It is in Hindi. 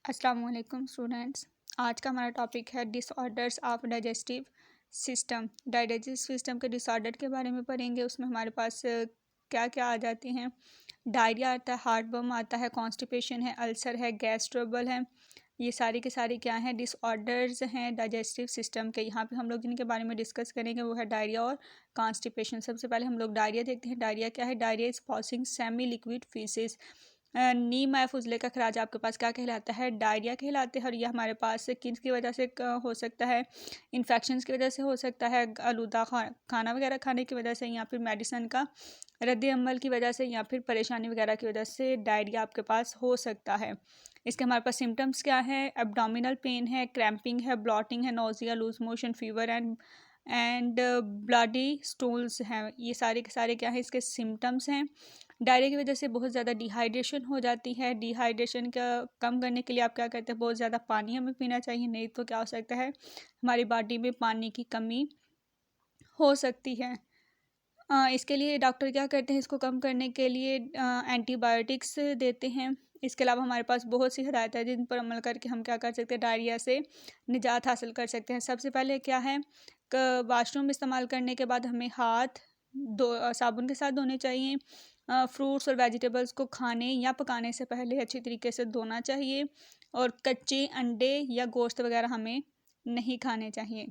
अस्सलाम वालेकुम स्टूडेंट्स। आज का हमारा टॉपिक है disorders of digestive system. Digestive system के डिसऑर्डर के बारे में पढ़ेंगे। उसमें हमारे पास क्या क्या आ जाते हैं। डायरिया आता है, हार्टबर्न आता है, कॉन्स्टिपेशन है, अल्सर है, गैस ट्रबल है। ये सारी के सारे क्या हैं, डिसऑर्डर्स हैं डाइजेस्टिव सिस्टम के। यहाँ पे हम लोग जिनके बारे में डिस्कस करेंगे वो है डायरिया और कॉन्स्टिपेशन। सबसे पहले हम लोग डायरिया देखते हैं। डायरिया क्या है? Diarrhoea is passing semi liquid faeces. नीम या फुजले का खराज आपके पास क्या कहलाता है? डायरिया कहलाते हैं। और ये हमारे पास किस की वजह से हो सकता है? इन्फेक्शंस की वजह से हो सकता है, आलूदा खाना वगैरह खाने की वजह से, या फिर मेडिसिन का रद्द अमल की वजह से, या फिर परेशानी वगैरह की वजह से डायरिया आपके पास हो सकता है। इसके हमारे पास सिम्टम्स क्या है? एब्डोमिनल पेन है, क्रैम्पिंग है, ब्लॉटिंग है, nausea, loose motion, fever and bloody stools हैं। ये सारे के सारे क्या है, इसके सिम्टम्स हैं। डायरिया की वजह से बहुत ज़्यादा डिहाइड्रेशन हो जाती है। डिहाइड्रेशन का कम करने के लिए आप क्या करते हैं? बहुत ज़्यादा पानी हमें पीना चाहिए, नहीं तो क्या हो सकता है, हमारी बॉडी में पानी की कमी हो सकती है। इसके लिए डॉक्टर क्या करते हैं, इसको कम करने के लिए एंटीबायोटिक्स देते हैं। इसके अलावा हमारे पास बहुत सी हिदायत है जिन पर अमल करके हम क्या कर सकते हैं, डायरिया से निजात हासिल कर सकते हैं। सबसे पहले क्या है, वाशरूम इस्तेमाल करने के बाद हमें हाथ साबुन के साथ धोने चाहिए। फ्रूट्स और वेजिटेबल्स को खाने या पकाने से पहले अच्छी तरीके से धोना चाहिए। और कच्चे अंडे या गोश्त वगैरह हमें नहीं खाने चाहिए।